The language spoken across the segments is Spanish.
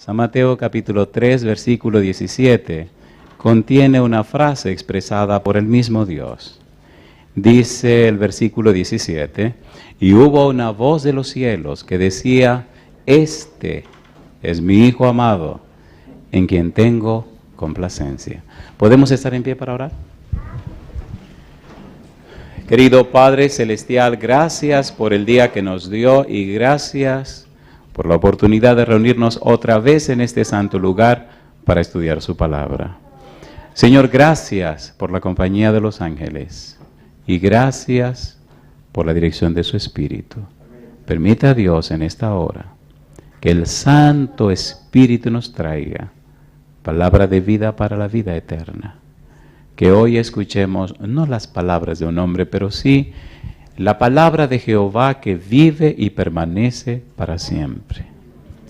San Mateo capítulo 3, versículo 17, contiene una frase expresada por el mismo Dios. Dice el versículo 17, y hubo una voz de los cielos que decía, este es mi Hijo amado, en quien tengo complacencia. ¿Podemos estar en pie para orar? Querido Padre Celestial, gracias por el día que nos dio y gracias por la oportunidad de reunirnos otra vez en este santo lugar para estudiar su palabra. Señor, gracias por la compañía de los ángeles y gracias por la dirección de su Espíritu. Permita a Dios en esta hora que el Santo Espíritu nos traiga palabra de vida para la vida eterna. Que hoy escuchemos no las palabras de un hombre, pero sí la palabra de Jehová que vive y permanece para siempre.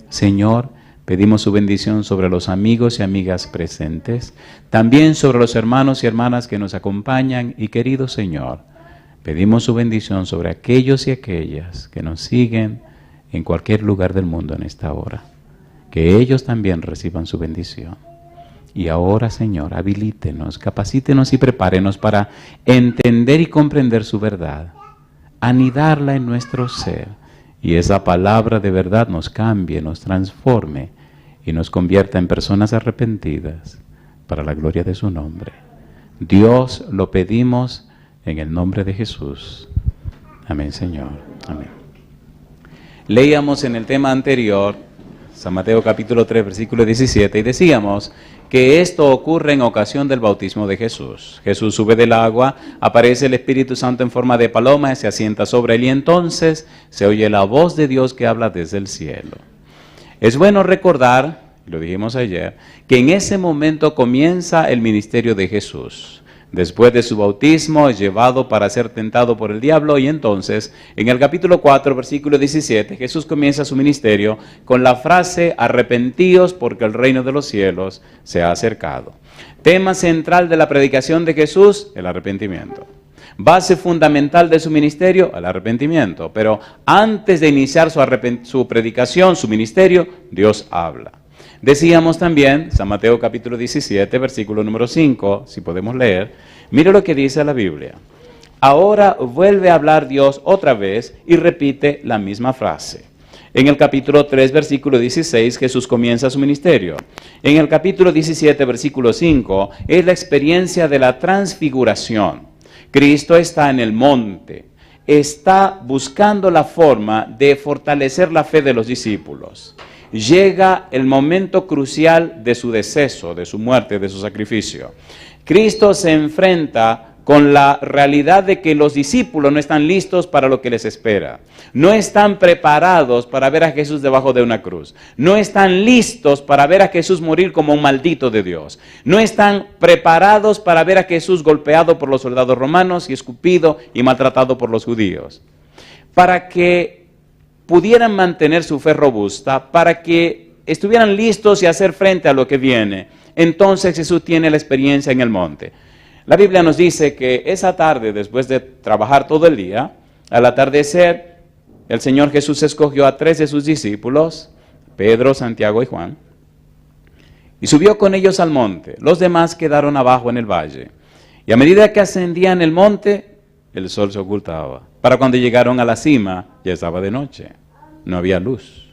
Señor, pedimos su bendición sobre los amigos y amigas presentes, también sobre los hermanos y hermanas que nos acompañan y querido Señor, pedimos su bendición sobre aquellos y aquellas que nos siguen en cualquier lugar del mundo en esta hora. Que ellos también reciban su bendición. Y ahora, Señor, habilítenos, capacítenos y prepárenos para entender y comprender su verdad, anidarla en nuestro ser, y esa palabra de verdad nos cambie, nos transforme y nos convierta en personas arrepentidas para la gloria de su nombre. Dios, lo pedimos en el nombre de Jesús. Amén, Señor. Amén. Leíamos en el tema anterior, San Mateo capítulo 3, versículo 17, y decíamos que esto ocurre en ocasión del bautismo de Jesús. Jesús sube del agua, aparece el Espíritu Santo en forma de paloma y se asienta sobre él, y entonces se oye la voz de Dios que habla desde el cielo. Es bueno recordar, lo dijimos ayer, que en ese momento comienza el ministerio de Jesús. Después de su bautismo es llevado para ser tentado por el diablo y entonces en el capítulo 4, versículo 17, Jesús comienza su ministerio con la frase arrepentíos porque el reino de los cielos se ha acercado. Tema central de la predicación de Jesús, el arrepentimiento. Base fundamental de su ministerio, el arrepentimiento. Pero antes de iniciar su predicación, su ministerio, Dios habla. Decíamos también, San Mateo capítulo 17, versículo número 5, si podemos leer, mire lo que dice la Biblia. Ahora vuelve a hablar Dios otra vez y repite la misma frase. En el capítulo 3, versículo 16, Jesús comienza su ministerio. En el capítulo 17, versículo 5, es la experiencia de la transfiguración. Cristo está en el monte, está buscando la forma de fortalecer la fe de los discípulos. Llega el momento crucial de su deceso, de su muerte, de su sacrificio. Cristo se enfrenta con la realidad de que los discípulos no están listos para lo que les espera. No están preparados para ver a Jesús debajo de una cruz. No están listos para ver a Jesús morir como un maldito de Dios. No están preparados para ver a Jesús golpeado por los soldados romanos y escupido y maltratado por los judíos. Para que pudieran mantener su fe robusta, para que estuvieran listos y hacer frente a lo que viene. Entonces Jesús tiene la experiencia en el monte. La Biblia nos dice que esa tarde, después de trabajar todo el día, al atardecer, el Señor Jesús escogió a 3 de sus discípulos, Pedro, Santiago y Juan, y subió con ellos al monte. Los demás quedaron abajo en el valle. Y a medida que ascendían el monte, el sol se ocultaba. Para cuando llegaron a la cima, ya estaba de noche. No había luz.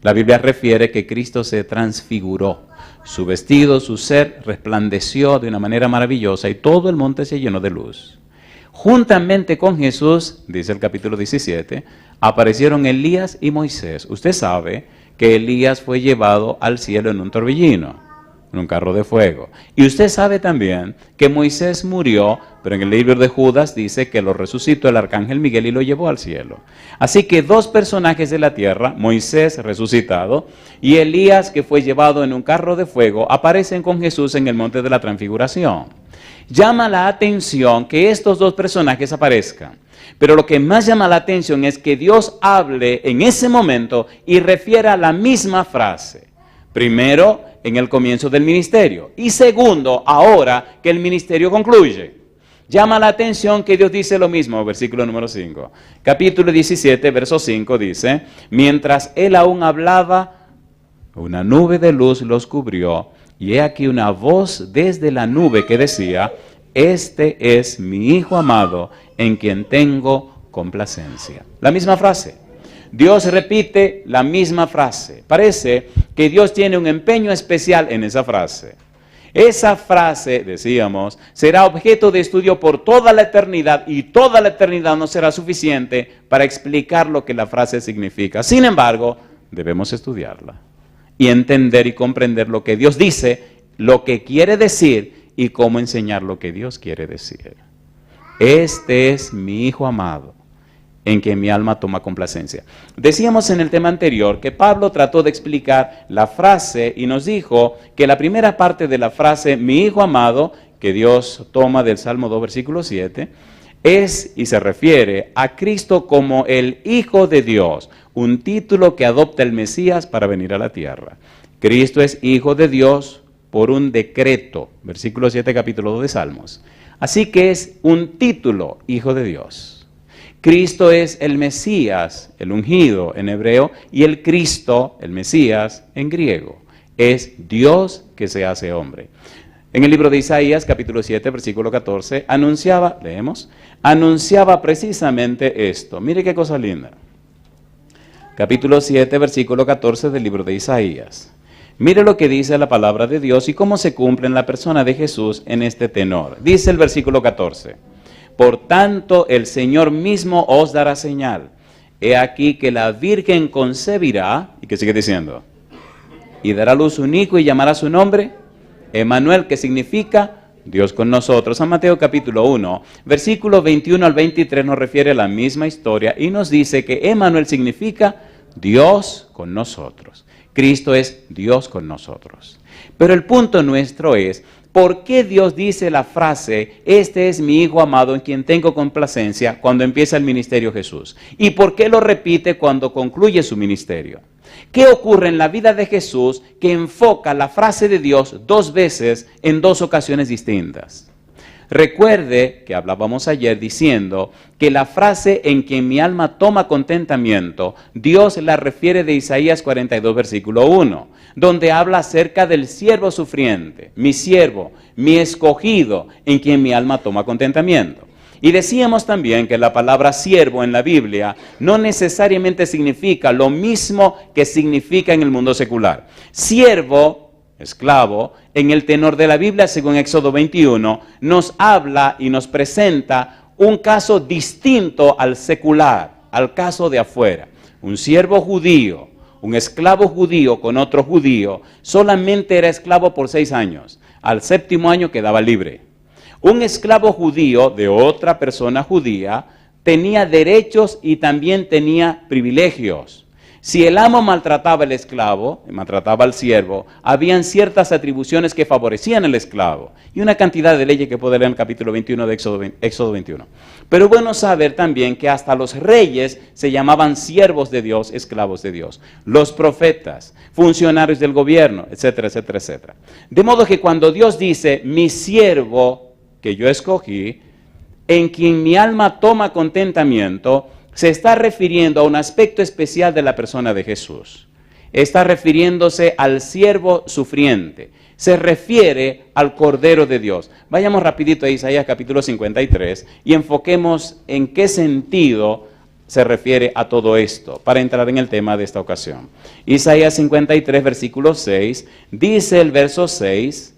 La Biblia refiere que Cristo se transfiguró. Su vestido, su ser resplandeció de una manera maravillosa y todo el monte se llenó de luz. Juntamente con Jesús, dice el capítulo 17, aparecieron Elías y Moisés. Usted sabe que Elías fue llevado al cielo en un torbellino, en un carro de fuego. Y usted sabe también que Moisés murió, pero en el libro de Judas dice que lo resucitó el arcángel Miguel y lo llevó al cielo. Así que 2 personajes de la tierra, Moisés resucitado y Elías que fue llevado en un carro de fuego, aparecen con Jesús en el monte de la transfiguración. Llama la atención que estos 2 personajes aparezcan. Pero lo que más llama la atención es que Dios hable en ese momento y refiera la misma frase. Primero, en el comienzo del ministerio. Y segundo, ahora que el ministerio concluye. Llama la atención que Dios dice lo mismo, versículo número 5. Capítulo 17, verso 5 dice, mientras él aún hablaba, Una nube de luz los cubrió, y he aquí una voz desde la nube que decía: este es mi Hijo amado, en quien tengo complacencia. La misma frase. Dios repite la misma frase. Parece que Dios tiene un empeño especial en esa frase. Esa frase, decíamos, será objeto de estudio por toda la eternidad, y toda la eternidad no será suficiente para explicar lo que la frase significa. Sin embargo, debemos estudiarla y entender y comprender lo que Dios dice, lo que quiere decir y cómo enseñar lo que Dios quiere decir. Este es mi Hijo amado, en quien mi alma toma complacencia. Decíamos en el tema anterior que Pablo trató de explicar la frase y nos dijo que la primera parte de la frase, mi Hijo amado, que Dios toma del Salmo 2, versículo 7, es y se refiere a Cristo como el Hijo de Dios, un título que adopta el Mesías para venir a la tierra. Cristo es Hijo de Dios por un decreto, versículo 7, capítulo 2 de Salmos. Así que es un título, Hijo de Dios. Cristo es el Mesías, el ungido en hebreo, y el Cristo, el Mesías, en griego. Es Dios que se hace hombre. En el libro de Isaías, capítulo 7, versículo 14, anunciaba precisamente esto. Mire qué cosa linda. Capítulo 7, versículo 14 del libro de Isaías. Mire lo que dice la palabra de Dios y cómo se cumple en la persona de Jesús en este tenor. Dice el versículo 14. Por tanto, el Señor mismo os dará señal. He aquí que la Virgen concebirá, ¿y qué sigue diciendo? Y dará luz un hijo y llamará su nombre Emmanuel, que significa Dios con nosotros. San Mateo capítulo 1, versículo 21 al 23 nos refiere a la misma historia y nos dice que Emmanuel significa Dios con nosotros. Cristo es Dios con nosotros. Pero el punto nuestro es, ¿por qué Dios dice la frase, este es mi Hijo amado en quien tengo complacencia, cuando empieza el ministerio Jesús? ¿Y por qué lo repite cuando concluye su ministerio? ¿Qué ocurre en la vida de Jesús que enfoca la frase de Dios dos veces en dos ocasiones distintas? Recuerde que hablábamos ayer diciendo que la frase en quien mi alma toma contentamiento, Dios la refiere de Isaías 42, versículo 1, donde habla acerca del siervo sufriente, mi siervo, mi escogido, en quien mi alma toma contentamiento. Y decíamos también que la palabra siervo en la Biblia no necesariamente significa lo mismo que significa en el mundo secular. Siervo, esclavo, en el tenor de la Biblia, según Éxodo 21, nos habla y nos presenta un caso distinto al secular, al caso de afuera. Un siervo judío, un esclavo judío con otro judío, solamente era esclavo por 6 años. Al 7º año quedaba libre. Un esclavo judío de otra persona judía tenía derechos y también tenía privilegios. Si el amo maltrataba al esclavo, maltrataba al siervo, habían ciertas atribuciones que favorecían al esclavo. Y una cantidad de leyes que puede leer en el capítulo 21 de Éxodo 21. Pero es bueno saber también que hasta los reyes se llamaban siervos de Dios, esclavos de Dios. Los profetas, funcionarios del gobierno, etcétera, etcétera, etcétera. De modo que cuando Dios dice, mi siervo que yo escogí, en quien mi alma toma contentamiento, se está refiriendo a un aspecto especial de la persona de Jesús. Está refiriéndose al siervo sufriente. Se refiere al Cordero de Dios. Vayamos rapidito a Isaías capítulo 53 y enfoquemos en qué sentido se refiere a todo esto, para entrar en el tema de esta ocasión. Isaías 53, versículo 6, dice el verso 6,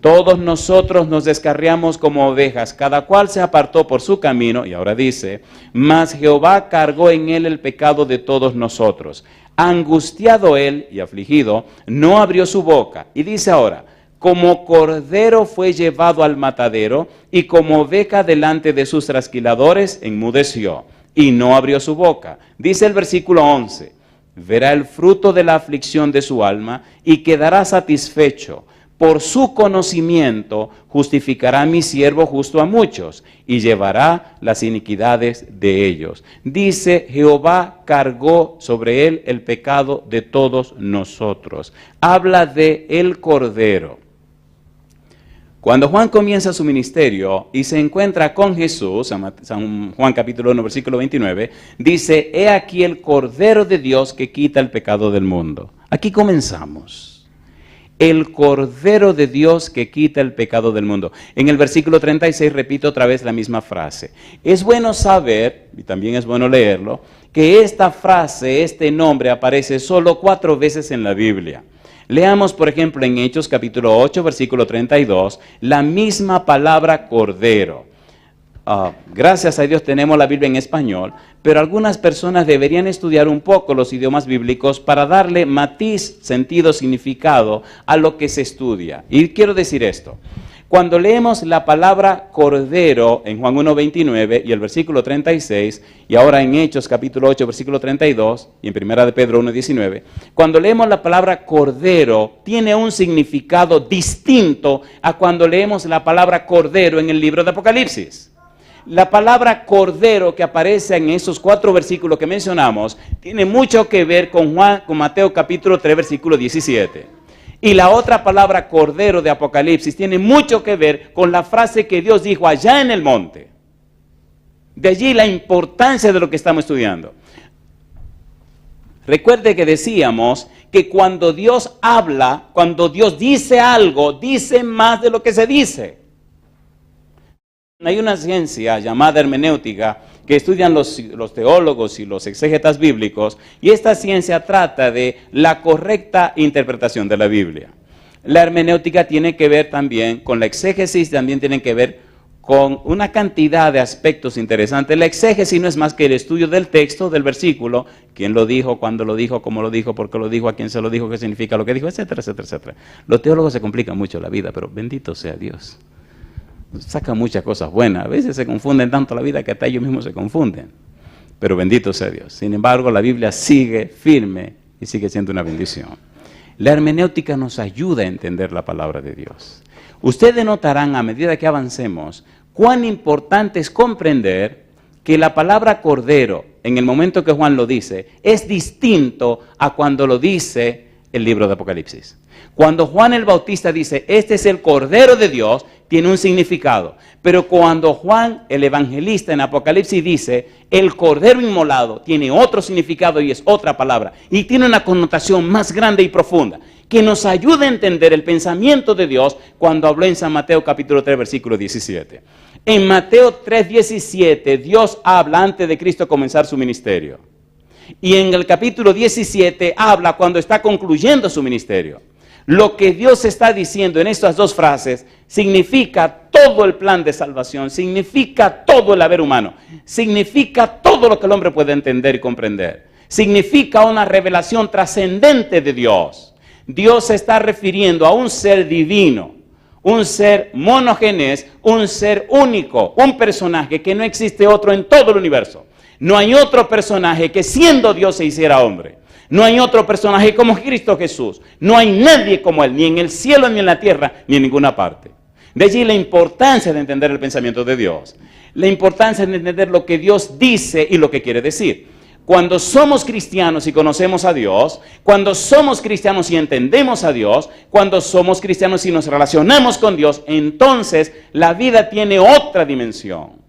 todos nosotros nos descarriamos como ovejas, cada cual se apartó por su camino, y ahora dice, mas Jehová cargó en él el pecado de todos nosotros. Angustiado él y afligido, no abrió su boca. Y dice ahora, como cordero fue llevado al matadero, y como oveja delante de sus trasquiladores, enmudeció, y no abrió su boca. Dice el versículo 11, verá el fruto de la aflicción de su alma, y quedará satisfecho. Por su conocimiento justificará mi siervo justo a muchos y llevará las iniquidades de ellos. Dice, Jehová cargó sobre él el pecado de todos nosotros. Habla de el Cordero. Cuando Juan comienza su ministerio y se encuentra con Jesús, San Juan capítulo 1, versículo 29, dice, he aquí el Cordero de Dios que quita el pecado del mundo. Aquí comenzamos. El Cordero de Dios que quita el pecado del mundo. En el versículo 36 repito otra vez la misma frase. Es bueno saber, y también es bueno leerlo, que esta frase, este nombre aparece solo 4 veces en la Biblia. Leamos, por ejemplo, en Hechos capítulo 8, versículo 32, la misma palabra Cordero. Gracias a Dios tenemos la Biblia en español, pero algunas personas deberían estudiar un poco los idiomas bíblicos para darle matiz, sentido, significado a lo que se estudia. Y quiero decir esto. Cuando leemos la palabra Cordero en Juan 1:29 y el versículo 36, y ahora en Hechos capítulo 8, versículo 32, y en Primera de Pedro 1:19, cuando leemos la palabra Cordero, tiene un significado distinto a cuando leemos la palabra Cordero en el libro de Apocalipsis. La palabra Cordero que aparece en esos 4 versículos que mencionamos, tiene mucho que ver con Mateo capítulo 3, versículo 17. Y la otra palabra Cordero de Apocalipsis tiene mucho que ver con la frase que Dios dijo allá en el monte. De allí la importancia de lo que estamos estudiando. Recuerde que decíamos que cuando Dios habla, cuando Dios dice algo, dice más de lo que se dice. Hay una ciencia llamada hermenéutica que estudian los teólogos y los exégetas bíblicos, y esta ciencia trata de la correcta interpretación de la Biblia. La hermenéutica tiene que ver también con la exégesis, también tiene que ver con una cantidad de aspectos interesantes. La exégesis no es más que el estudio del texto, del versículo, quién lo dijo, cuándo lo dijo, cómo lo dijo, por qué lo dijo, a quién se lo dijo, qué significa lo que dijo, etcétera, etcétera, etcétera. Los teólogos se complican mucho la vida, pero bendito sea Dios. Sacan muchas cosas buenas, a veces se confunden tanto la vida que hasta ellos mismos se confunden, pero bendito sea Dios. Sin embargo, la Biblia sigue firme y sigue siendo una bendición. La hermenéutica nos ayuda a entender la palabra de Dios. Ustedes notarán a medida que avancemos cuán importante es comprender que la palabra Cordero, en el momento que Juan lo dice, es distinto a cuando lo dice el libro de Apocalipsis. Cuando Juan el Bautista dice, este es el Cordero de Dios, tiene un significado. Pero cuando Juan el Evangelista en Apocalipsis dice, el Cordero inmolado, tiene otro significado y es otra palabra. Y tiene una connotación más grande y profunda, que nos ayuda a entender el pensamiento de Dios cuando habló en San Mateo capítulo 3, versículo 17. En Mateo 3:17, Dios habla antes de Cristo comenzar su ministerio. Y en el capítulo 17 habla cuando está concluyendo su ministerio. Lo que Dios está diciendo en estas 2 frases significa todo el plan de salvación, significa todo el haber humano, significa todo lo que el hombre puede entender y comprender, significa una revelación trascendente de Dios. Dios se está refiriendo a un ser divino, un ser monogénez, un ser único, un personaje que no existe otro en todo el universo. No hay otro personaje que siendo Dios se hiciera hombre. No hay otro personaje como Cristo Jesús. No hay nadie como Él, ni en el cielo, ni en la tierra, ni en ninguna parte. De allí la importancia de entender el pensamiento de Dios. La importancia de entender lo que Dios dice y lo que quiere decir. Cuando somos cristianos y conocemos a Dios, cuando somos cristianos y entendemos a Dios, cuando somos cristianos y nos relacionamos con Dios, entonces la vida tiene otra dimensión.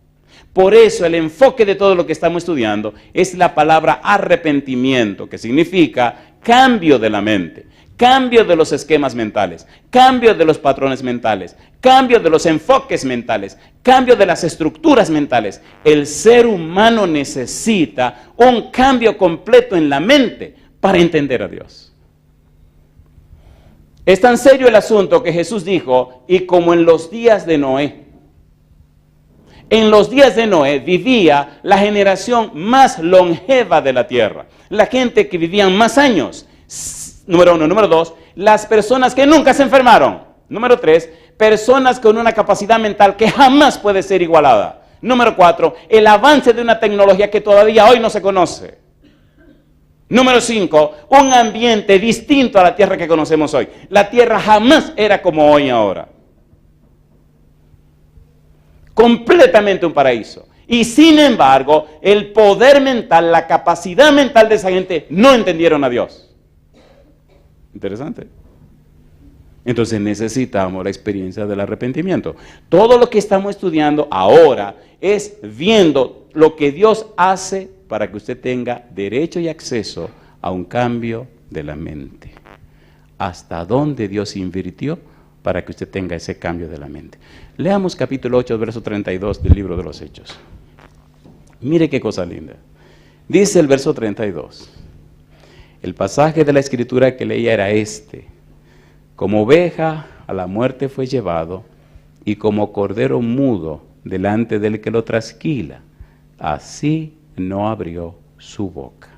Por eso el enfoque de todo lo que estamos estudiando es la palabra arrepentimiento, que significa cambio de la mente, cambio de los esquemas mentales, cambio de los patrones mentales, cambio de los enfoques mentales, cambio de las estructuras mentales. El ser humano necesita un cambio completo en la mente para entender a Dios. Es tan serio el asunto que Jesús dijo, y como en los días de Noé. En los días de Noé vivía la generación más longeva de la tierra. La gente que vivía más años. Número 1. Número 2, las personas que nunca se enfermaron. Número 3, personas con una capacidad mental que jamás puede ser igualada. Número 4, el avance de una tecnología que todavía hoy no se conoce. Número 5, un ambiente distinto a la tierra que conocemos hoy. La tierra jamás era como hoy ahora. Completamente un paraíso. Y sin embargo, el poder mental, la capacidad mental de esa gente no entendieron a Dios. Interesante. Entonces necesitamos la experiencia del arrepentimiento. Todo lo que estamos estudiando ahora es viendo lo que Dios hace para que usted tenga derecho y acceso a un cambio de la mente. Hasta dónde Dios invirtió para que usted tenga ese cambio de la mente. Leamos capítulo 8, verso 32 del libro de los Hechos. Mire qué cosa linda. Dice el verso 32. El pasaje de la escritura que leía era este. Como oveja a la muerte fue llevado, y como cordero mudo delante del que lo trasquila, así no abrió su boca.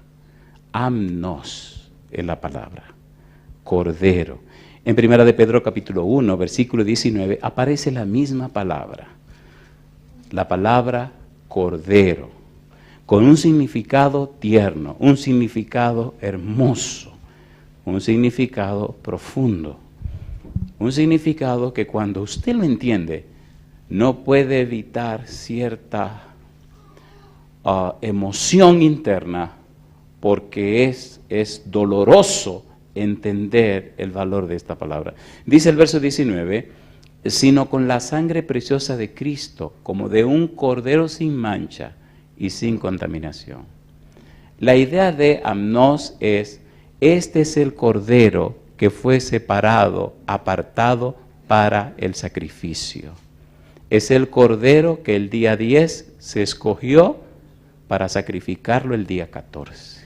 Amnos es la palabra, cordero. En 1 de Pedro capítulo 1, versículo 19, aparece la misma palabra. La palabra cordero, con un significado tierno, un significado hermoso, un significado profundo. Un significado que cuando usted lo entiende, no puede evitar cierta emoción interna, porque es doloroso entender el valor de esta palabra. Dice el verso 19, sino con la sangre preciosa de Cristo, como de un cordero sin mancha y sin contaminación. La idea de amnos es, este es el cordero que fue separado, apartado para el sacrificio. Es el cordero que el día 10 se escogió para sacrificarlo el día 14.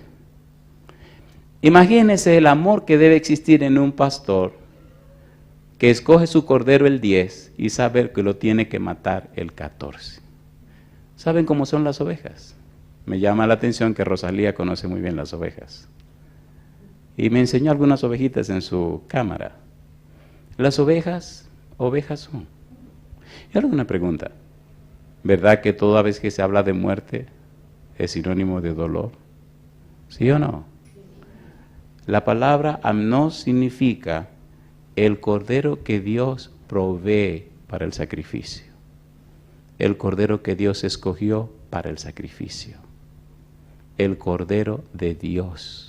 Imagínense el amor que debe existir en un pastor que escoge su cordero el 10 y sabe que lo tiene que matar el 14. ¿Saben cómo son las ovejas? Me llama la atención que Rosalía conoce muy bien las ovejas. Y me enseñó algunas ovejitas en su cámara. Las ovejas son. Y ahora una pregunta. ¿Verdad que toda vez que se habla de muerte es sinónimo de dolor? ¿Sí o no? La palabra amnos significa el cordero que Dios provee para el sacrificio. El cordero que Dios escogió para el sacrificio. El cordero de Dios.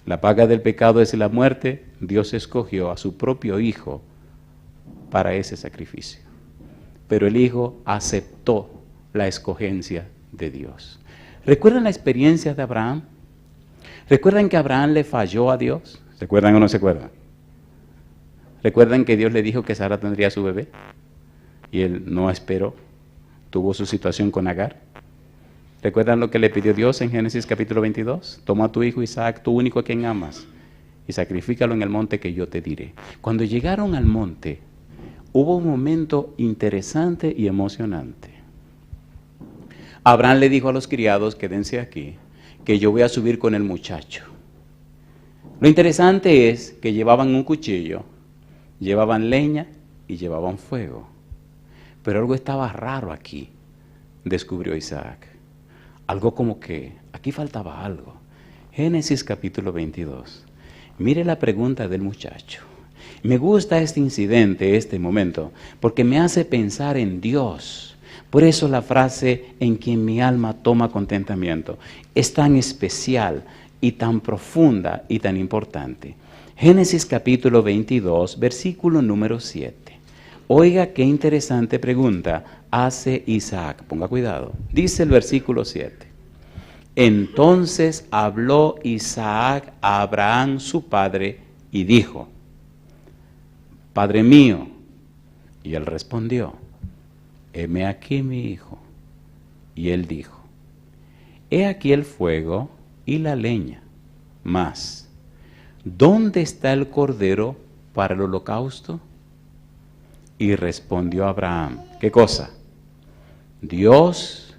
La paga del pecado es la muerte. Dios escogió a su propio Hijo para ese sacrificio. Pero el Hijo aceptó la escogencia de Dios. ¿Recuerdan la experiencia de Abraham? ¿Recuerdan que Abraham le falló a Dios? ¿Recuerdan o no se acuerdan? ¿Recuerdan que Dios le dijo que Sara tendría su bebé? Y él no esperó. Tuvo su situación con Agar. ¿Recuerdan lo que le pidió Dios en Génesis capítulo 22? Toma a tu hijo Isaac, tu único a quien amas, y sacrifícalo en el monte que yo te diré. Cuando llegaron al monte, hubo un momento interesante y emocionante. Abraham le dijo a los criados, quédense aquí, que yo voy a subir con el muchacho. Lo interesante es que llevaban un cuchillo, llevaban leña y llevaban fuego. Pero algo estaba raro aquí, descubrió Isaac. Algo como que aquí faltaba algo. Génesis capítulo 22. Mire la pregunta del muchacho. Me gusta este incidente, este momento, porque me hace pensar en Dios. Por eso la frase en quien mi alma toma contentamiento es tan especial y tan profunda y tan importante. Génesis capítulo 22, versículo número 7. Oiga qué interesante pregunta hace Isaac. Ponga cuidado. Dice el versículo 7. Entonces habló Isaac a Abraham su padre y dijo, Padre mío. Y él respondió, heme aquí mi hijo. Y él dijo, he aquí el fuego y la leña, mas ¿dónde está el cordero para el holocausto? Y respondió Abraham, ¿qué cosa? Dios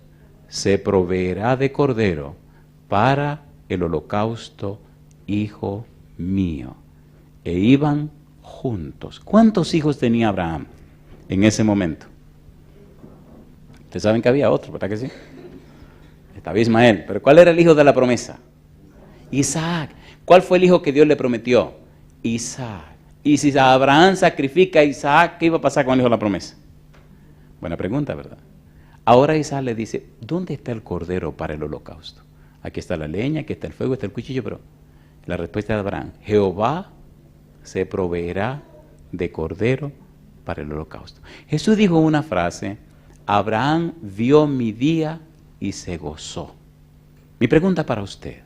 se proveerá de cordero para el holocausto, hijo mío. E iban juntos. ¿Cuántos hijos tenía Abraham en ese momento? Ustedes saben que había otro, ¿verdad que sí? Estaba Ismael, pero ¿cuál era el hijo de la promesa? Isaac. ¿Cuál fue el hijo que Dios le prometió? Isaac. Y si Abraham sacrifica a Isaac, ¿qué iba a pasar con el hijo de la promesa? Buena pregunta, ¿verdad? Ahora Isaac le dice, ¿dónde está el cordero para el holocausto? Aquí está la leña, aquí está el fuego, está el cuchillo, pero la respuesta de Abraham, Jehová se proveerá de cordero para el holocausto. Jesús dijo una frase: Abraham vio mi día y se gozó. Mi pregunta para usted: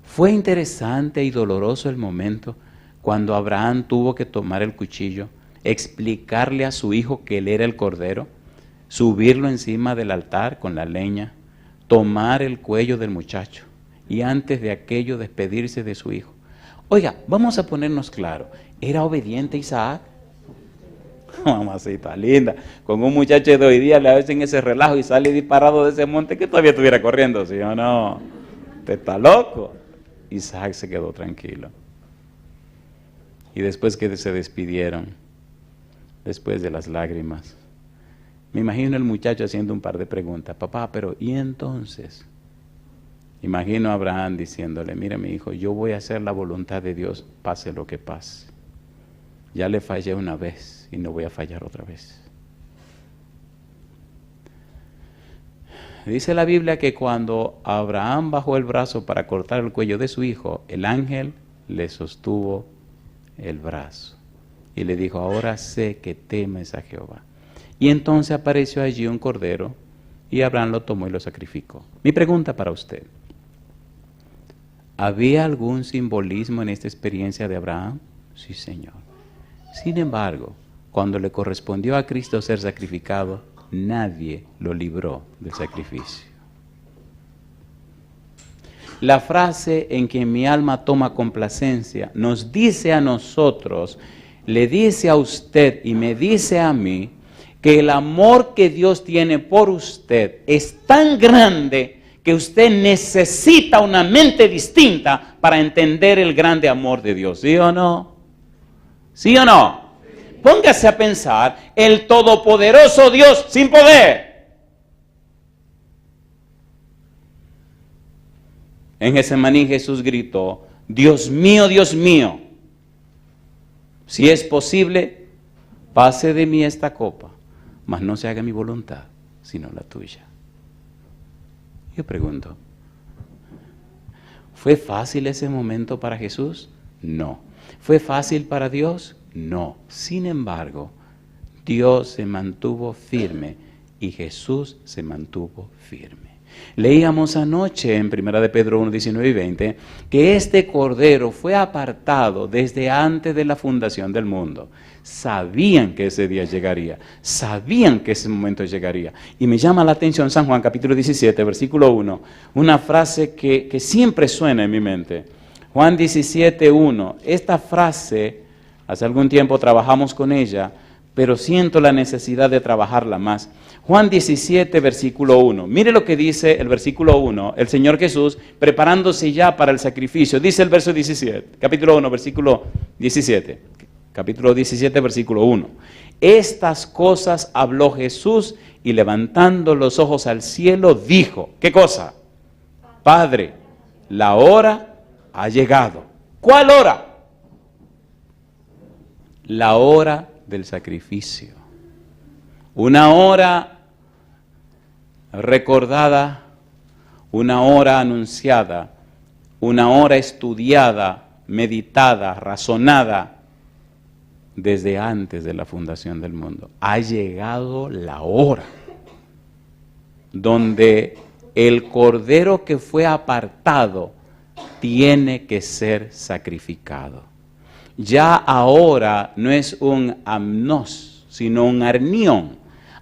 ¿fue interesante y doloroso el momento cuando Abraham tuvo que tomar el cuchillo, explicarle a su hijo que él era el cordero, subirlo encima del altar con la leña, tomar el cuello del muchacho y antes de aquello despedirse de su hijo? Oiga, vamos a ponernos claro, ¿era obediente Isaac? Mamacita linda, con un muchacho de hoy día le hacen ese relajo y sale disparado de ese monte que todavía estuviera corriendo, ¿sí o no? Usted está loco. Isaac se quedó tranquilo. Y después que se despidieron, después de las lágrimas, me imagino el muchacho haciendo un par de preguntas. Papá, pero ¿y entonces? Imagino a Abraham diciéndole: mira mi hijo, yo voy a hacer la voluntad de Dios, pase lo que pase. Ya le fallé una vez y no voy a fallar otra vez. Dice la Biblia que cuando Abraham bajó el brazo para cortar el cuello de su hijo, el ángel le sostuvo el brazo y le dijo: ahora sé que temes a Jehová. Y entonces apareció allí un cordero y Abraham lo tomó y lo sacrificó. Mi pregunta para usted: ¿había algún simbolismo en esta experiencia de Abraham? Sí, Señor. Sin embargo, cuando le correspondió a Cristo ser sacrificado, nadie lo libró del sacrificio. La frase en que mi alma toma complacencia nos dice a nosotros, le dice a usted y me dice a mí, que el amor que Dios tiene por usted es tan grande que usted necesita una mente distinta para entender el grande amor de Dios. ¿Sí o no? ¿Sí o no? Póngase a pensar, el todopoderoso Dios sin poder. En Getsemaní Jesús gritó: Dios mío, si es posible, pase de mí esta copa, mas no se haga mi voluntad, sino la tuya. Yo pregunto, ¿fue fácil ese momento para Jesús? No. ¿Fue fácil para Dios? No. Sin embargo, Dios se mantuvo firme y Jesús se mantuvo firme. Leíamos anoche en 1 de Pedro 1, 19 y 20 que este cordero fue apartado desde antes de la fundación del mundo. Sabían que ese día llegaría, sabían que ese momento llegaría. Y me llama la atención San Juan capítulo 17, versículo 1, una frase que siempre suena en mi mente. Juan 17, 1, esta frase, hace algún tiempo trabajamos con ella, pero siento la necesidad de trabajarla más. Juan 17, versículo 1. Mire lo que dice el versículo 1. El Señor Jesús preparándose ya para el sacrificio. Dice el verso 17, capítulo 1, versículo 17. Capítulo 17, versículo 1. Estas cosas habló Jesús y levantando los ojos al cielo dijo, ¿qué cosa? Padre, la hora ha llegado. ¿Cuál hora? La hora del sacrificio. Una hora recordada, una hora anunciada, una hora estudiada, meditada, razonada desde antes de la fundación del mundo. Ha llegado la hora donde el cordero que fue apartado tiene que ser sacrificado. Ya ahora no es un amnos, sino un arnión.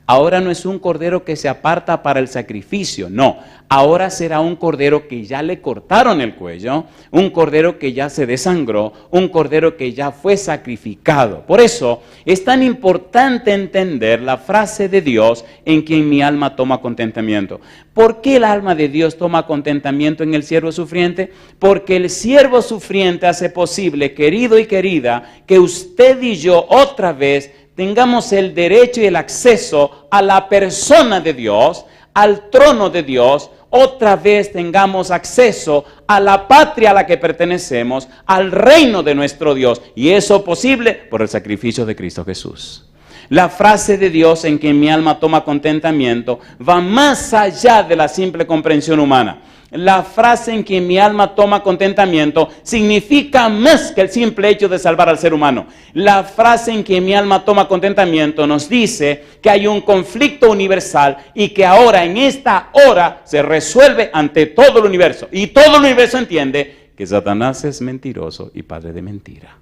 Ahora no es un cordero que se aparta para el sacrificio, no. Ahora será un cordero que ya le cortaron el cuello, un cordero que ya se desangró, un cordero que ya fue sacrificado. Por eso es tan importante entender la frase de Dios en quien mi alma toma contentamiento. ¿Por qué el alma de Dios toma contentamiento en el siervo sufriente? Porque el siervo sufriente hace posible, querido y querida, que usted y yo otra vez tengamos el derecho y el acceso a la persona de Dios, al trono de Dios, otra vez tengamos acceso a la patria a la que pertenecemos, al reino de nuestro Dios. Y eso posible por el sacrificio de Cristo Jesús. La frase de Dios en que mi alma toma contentamiento va más allá de la simple comprensión humana. La frase en que mi alma toma contentamiento significa más que el simple hecho de salvar al ser humano. La frase en que mi alma toma contentamiento nos dice que hay un conflicto universal y que ahora en esta hora se resuelve ante todo el universo. Y todo el universo entiende que Satanás es mentiroso y padre de mentira.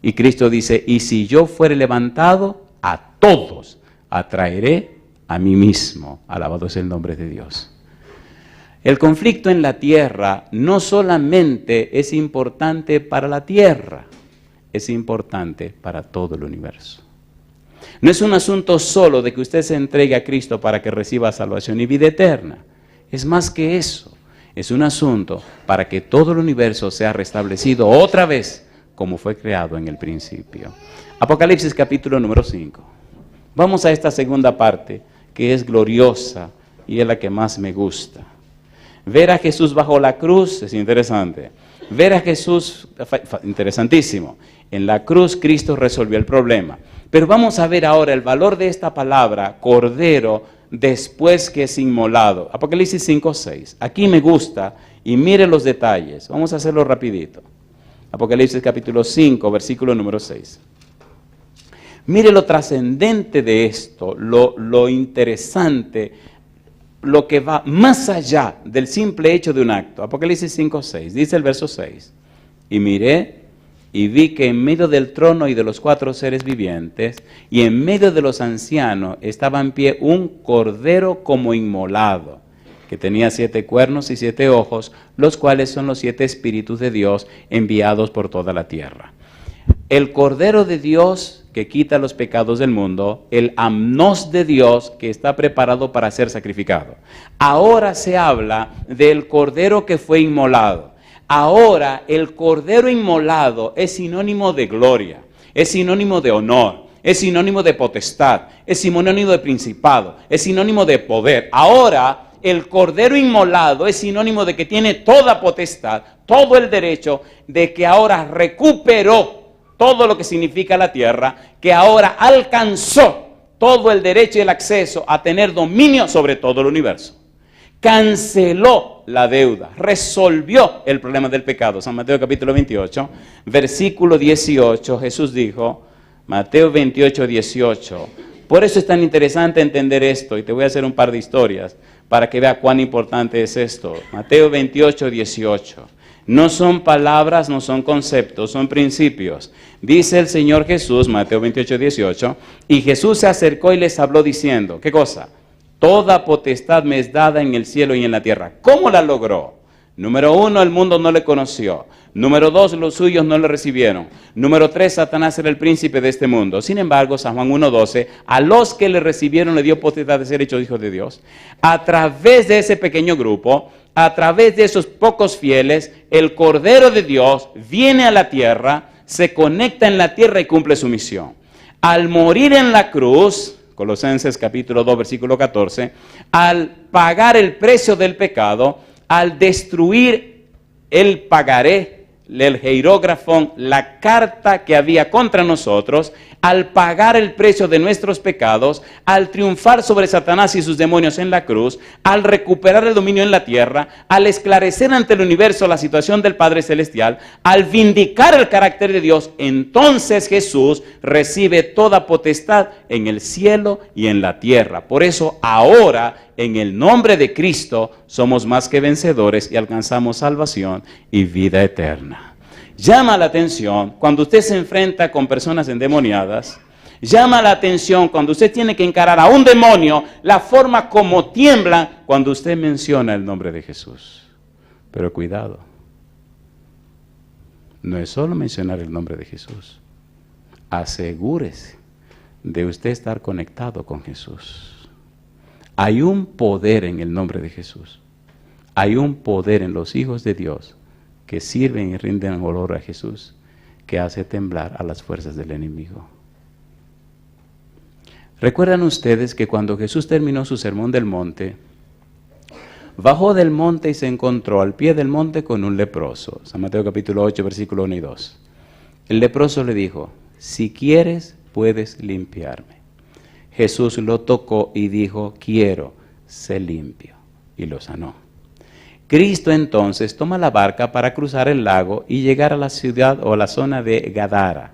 Y Cristo dice, y si yo fuere levantado, a todos atraeré a mí mismo. Alabado es el nombre de Dios. El conflicto en la tierra no solamente es importante para la tierra, es importante para todo el universo. No es un asunto solo de que usted se entregue a Cristo para que reciba salvación y vida eterna. Es más que eso. Es un asunto para que todo el universo sea restablecido otra vez como fue creado en el principio. Apocalipsis capítulo número 5. Vamos a esta segunda parte que es gloriosa y es la que más me gusta. Ver a Jesús bajo la cruz es interesante. Ver a Jesús, interesantísimo. En la cruz Cristo resolvió el problema. Pero vamos a ver ahora el valor de esta palabra, cordero, después que es inmolado. Apocalipsis 5:6. Aquí me gusta y mire los detalles. Vamos a hacerlo rapidito. Apocalipsis capítulo 5, versículo número 6. Mire lo trascendente de esto, lo interesante, lo que va más allá del simple hecho de un acto. Apocalipsis 5:6, dice el verso 6. Y miré y vi que en medio del trono y de los 4 seres vivientes y en medio de los ancianos estaba en pie un cordero como inmolado, que tenía 7 cuernos y 7 ojos, los cuales son los 7 espíritus de Dios enviados por toda la tierra. El Cordero de Dios que quita los pecados del mundo, el amnos de Dios que está preparado para ser sacrificado. Ahora se habla del Cordero que fue inmolado. Ahora el Cordero inmolado es sinónimo de gloria, es sinónimo de honor, es sinónimo de potestad, es sinónimo de principado, es sinónimo de poder. Ahora el Cordero inmolado es sinónimo de que tiene toda potestad, todo el derecho, de que ahora recuperó todo lo que significa la tierra, que ahora alcanzó todo el derecho y el acceso a tener dominio sobre todo el universo. Canceló la deuda, resolvió el problema del pecado. San Mateo capítulo 28, versículo 18, Jesús dijo, Mateo 28, 18, por eso es tan interesante entender esto, y te voy a hacer un par de historias para que vea cuán importante es esto. Mateo 28, 18. No son palabras, no son conceptos, son principios. Dice el Señor Jesús, Mateo 28, 18, y Jesús se acercó y les habló diciendo, ¿qué cosa? Toda potestad me es dada en el cielo y en la tierra. ¿Cómo la logró? Número 1, el mundo no le conoció. Número 2, los suyos no le recibieron. Número 3, Satanás era el príncipe de este mundo. Sin embargo, San Juan 1:12, a los que le recibieron le dio potestad de ser hechos hijos de Dios. A través de ese pequeño grupo, a través de esos pocos fieles, el Cordero de Dios viene a la tierra, se conecta en la tierra y cumple su misión. Al morir en la cruz, Colosenses capítulo 2, versículo 14, al pagar el precio del pecado, al destruir el pagaré, el hierógrafo, la carta que había contra nosotros, al pagar el precio de nuestros pecados, al triunfar sobre Satanás y sus demonios en la cruz, al recuperar el dominio en la tierra, al esclarecer ante el universo la situación del Padre Celestial, al vindicar el carácter de Dios, entonces Jesús recibe toda potestad en el cielo y en la tierra. Por eso ahora, en el nombre de Cristo, somos más que vencedores y alcanzamos salvación y vida eterna. Llama la atención cuando usted se enfrenta con personas endemoniadas. Llama la atención cuando usted tiene que encarar a un demonio, la forma como tiembla cuando usted menciona el nombre de Jesús. Pero cuidado, no es solo mencionar el nombre de Jesús. Asegúrese de usted estar conectado con Jesús. Hay un poder en el nombre de Jesús. Hay un poder en los hijos de Dios que sirven y rinden olor a Jesús, que hace temblar a las fuerzas del enemigo. ¿Recuerdan ustedes que cuando Jesús terminó su sermón del monte, bajó del monte y se encontró al pie del monte con un leproso? San Mateo capítulo 8, versículo 1 y 2. El leproso le dijo, si quieres, puedes limpiarme. Jesús lo tocó y dijo, quiero, sé limpio, y lo sanó. Cristo entonces toma la barca para cruzar el lago y llegar a la ciudad o a la zona de Gadara.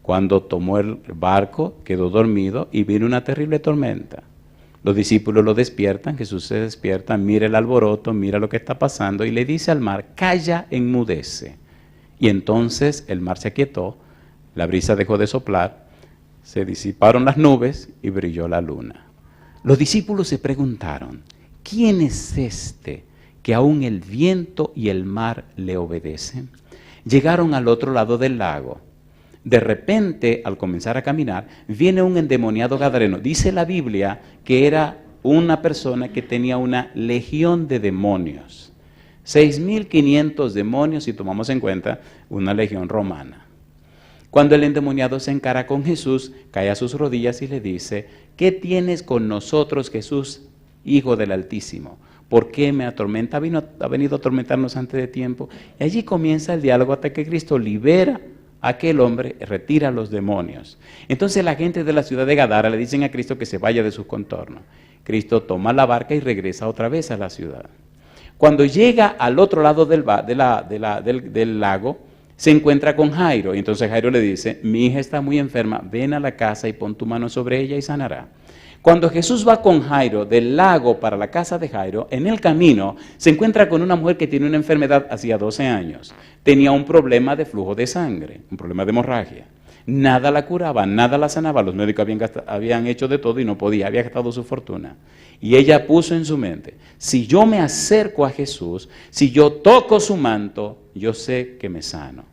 Cuando tomó el barco, quedó dormido y vino una terrible tormenta. Los discípulos lo despiertan, Jesús se despierta, mira el alboroto, mira lo que está pasando y le dice al mar, calla, enmudece. Y entonces el mar se aquietó, la brisa dejó de soplar, se disiparon las nubes y brilló la luna. Los discípulos se preguntaron, ¿quién es este que aún el viento y el mar le obedecen? Llegaron al otro lado del lago. De repente, al comenzar a caminar, viene un endemoniado gadareno. Dice la Biblia que era una persona que tenía una legión de demonios. 6.500 demonios, si tomamos en cuenta una legión romana. Cuando el endemoniado se encara con Jesús, cae a sus rodillas y le dice, ¿qué tienes con nosotros, Jesús, Hijo del Altísimo? ¿Por qué me atormenta? Ha venido a atormentarnos antes de tiempo. Y allí comienza el diálogo hasta que Cristo libera a aquel hombre, retira a los demonios. Entonces la gente de la ciudad de Gadara le dicen a Cristo que se vaya de sus contornos. Cristo toma la barca y regresa otra vez a la ciudad. Cuando llega al otro lado del lago, se encuentra con Jairo. Y entonces Jairo le dice, mi hija está muy enferma, ven a la casa y pon tu mano sobre ella y sanará. Cuando Jesús va con Jairo del lago para la casa de Jairo, en el camino se encuentra con una mujer que tiene una enfermedad hacía 12 años. Tenía un problema de flujo de sangre, un problema de hemorragia. Nada la curaba, nada la sanaba. Los médicos habían hecho de todo y no podía, había gastado su fortuna. Y ella puso en su mente, si yo me acerco a Jesús, si yo toco su manto, yo sé que me sano.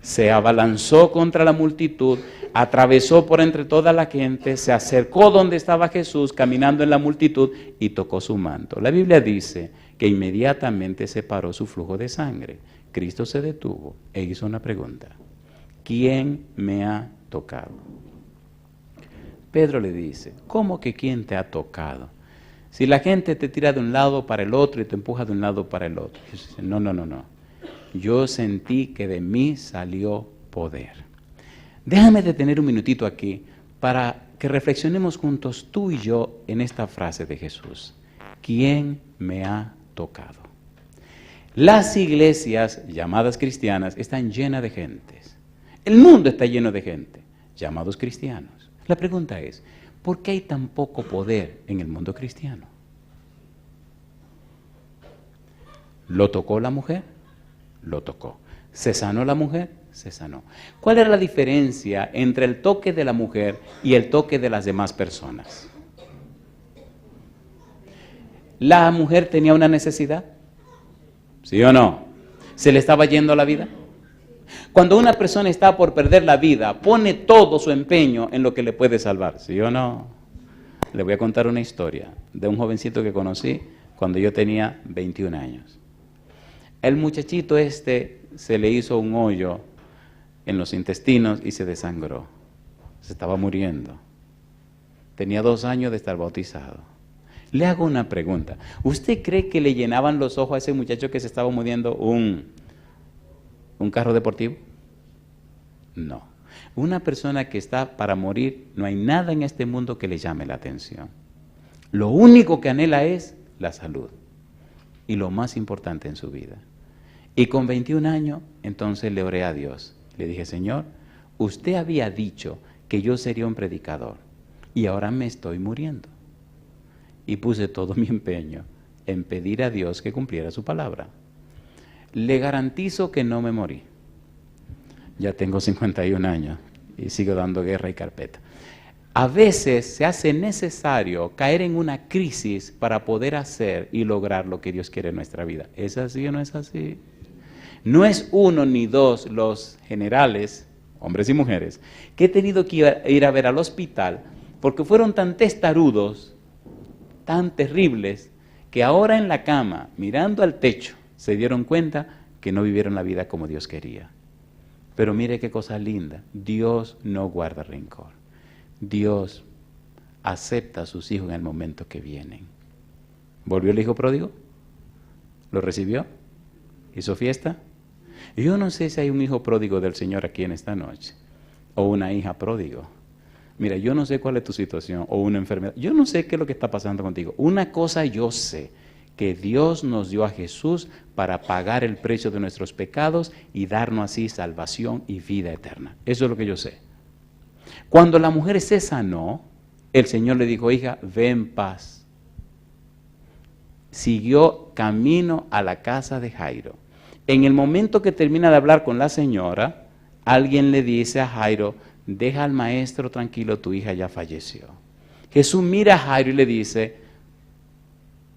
Se abalanzó contra la multitud, atravesó por entre toda la gente, se acercó donde estaba Jesús, caminando en la multitud, y tocó su manto. La Biblia dice que inmediatamente se paró su flujo de sangre. Cristo se detuvo e hizo una pregunta. ¿Quién me ha tocado? Pedro le dice, ¿cómo que quién te ha tocado? Si la gente te tira de un lado para el otro y te empuja de un lado para el otro. Jesús dice, no. Yo sentí que de mí salió poder. Déjame detener un minutito aquí para que reflexionemos juntos tú y yo en esta frase de Jesús. ¿Quién me ha tocado? Las iglesias llamadas cristianas están llenas de gentes. El mundo está lleno de gente, llamados cristianos. La pregunta es, ¿por qué hay tan poco poder en el mundo cristiano? ¿Lo tocó la mujer? Lo tocó. ¿Se sanó la mujer? Se sanó. ¿Cuál era la diferencia entre el toque de la mujer y el toque de las demás personas? ¿La mujer tenía una necesidad? ¿Sí o no? ¿Se le estaba yendo la vida? Cuando una persona está por perder la vida, pone todo su empeño en lo que le puede salvar. ¿Sí o no? Le voy a contar una historia de un jovencito que conocí cuando yo tenía 21 años. El muchachito se le hizo un hoyo en los intestinos y se desangró. Se estaba muriendo. Tenía 2 años de estar bautizado. Le hago una pregunta. ¿Usted cree que le llenaban los ojos a ese muchacho que se estaba muriendo un carro deportivo? No. Una persona que está para morir, no hay nada en este mundo que le llame la atención. Lo único que anhela es la salud. Y lo más importante en su vida. Y con 21 años, entonces le oré a Dios. Le dije, Señor, usted había dicho que yo sería un predicador y ahora me estoy muriendo. Y puse todo mi empeño en pedir a Dios que cumpliera su palabra. Le garantizo que no me morí. Ya tengo 51 años y sigo dando guerra y carpeta. A veces se hace necesario caer en una crisis para poder hacer y lograr lo que Dios quiere en nuestra vida. ¿Es así o no es así? No es 1 ni 2 los generales, hombres y mujeres, que he tenido que ir a ver al hospital porque fueron tan testarudos, tan terribles, que ahora en la cama, mirando al techo, se dieron cuenta que no vivieron la vida como Dios quería. Pero mire qué cosa linda, Dios no guarda rencor. Dios acepta a sus hijos en el momento que vienen. ¿Volvió el hijo pródigo? ¿Lo recibió? ¿Hizo fiesta? Yo no sé si hay un hijo pródigo del Señor aquí en esta noche, o una hija pródigo. Mira, yo no sé cuál es tu situación, o una enfermedad. Yo no sé qué es lo que está pasando contigo. Una cosa yo sé, que Dios nos dio a Jesús para pagar el precio de nuestros pecados y darnos así salvación y vida eterna. Eso es lo que yo sé. Cuando la mujer se sanó, el Señor le dijo, hija, ve en paz. Siguió camino a la casa de Jairo. En el momento que termina de hablar con la señora, alguien le dice a Jairo, deja al maestro tranquilo, tu hija ya falleció. Jesús mira a Jairo y le dice,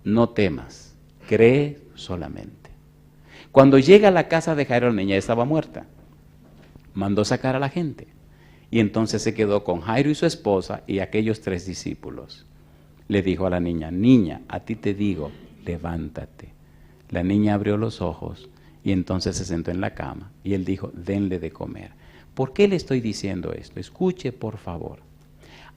no temas, cree solamente. Cuando llega a la casa de Jairo, la niña estaba muerta. Mandó sacar a la gente. Y entonces se quedó con Jairo y su esposa y aquellos 3 discípulos. Le dijo a la niña, niña, a ti te digo, levántate. La niña abrió los ojos y entonces se sentó en la cama. Y él dijo, denle de comer. ¿Por qué le estoy diciendo esto? Escuche, por favor.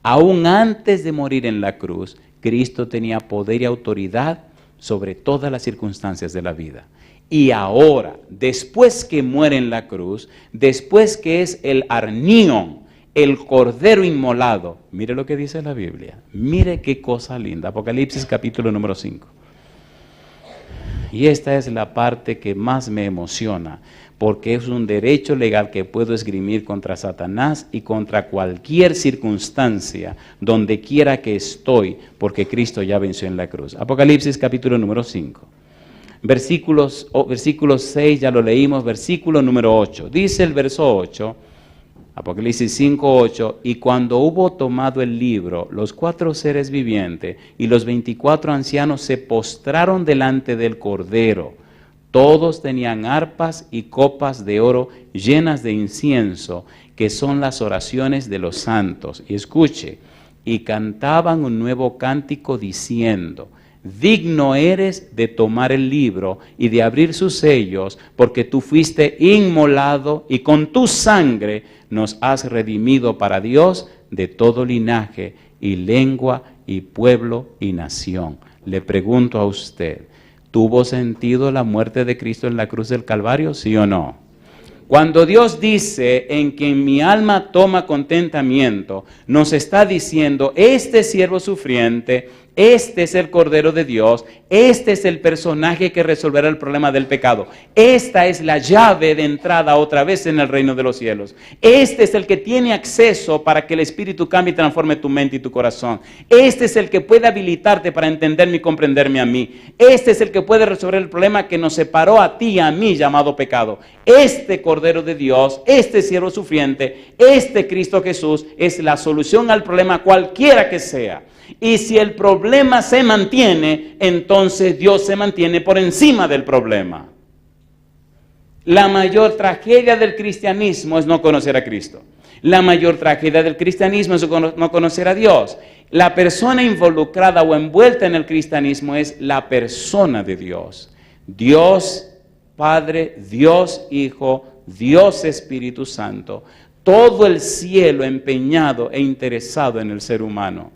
Aún antes de morir en la cruz, Cristo tenía poder y autoridad sobre todas las circunstancias de la vida. Y ahora, después que muere en la cruz, después que es el arnión, el cordero inmolado, mire lo que dice la Biblia, mire qué cosa linda, Apocalipsis capítulo número 5. Y esta es la parte que más me emociona, porque es un derecho legal que puedo esgrimir contra Satanás y contra cualquier circunstancia, donde quiera que estoy, porque Cristo ya venció en la cruz. Apocalipsis capítulo número 5. Versículos 6 ya lo leímos, versículo número 8. Dice el verso 8, Apocalipsis 5, 8, y cuando hubo tomado el libro, los 4 seres vivientes y los 24 ancianos se postraron delante del Cordero. Todos tenían arpas y copas de oro llenas de incienso, que son las oraciones de los santos. Y escuche, y cantaban un nuevo cántico diciendo, digno eres de tomar el libro y de abrir sus sellos, porque tú fuiste inmolado y con tu sangre nos has redimido para Dios de todo linaje y lengua y pueblo y nación. Le pregunto a usted, ¿tuvo sentido la muerte de Cristo en la cruz del Calvario, sí o no? Cuando Dios dice, en quien mi alma toma contentamiento, nos está diciendo, este siervo sufriente, este es el Cordero de Dios, este es el personaje que resolverá el problema del pecado. Esta es la llave de entrada otra vez en el reino de los cielos. Este es el que tiene acceso para que el Espíritu cambie y transforme tu mente y tu corazón. Este es el que puede habilitarte para entenderme y comprenderme a mí. Este es el que puede resolver el problema que nos separó a ti y a mí, llamado pecado. Este Cordero de Dios, este siervo sufriente, este Cristo Jesús es la solución al problema cualquiera que sea. Y si el problema se mantiene, entonces Dios se mantiene por encima del problema. La mayor tragedia del cristianismo es no conocer a Cristo. La mayor tragedia del cristianismo es no conocer a Dios. La persona involucrada o envuelta en el cristianismo es la persona de Dios. Dios Padre, Dios Hijo, Dios Espíritu Santo. Todo el cielo empeñado e interesado en el ser humano.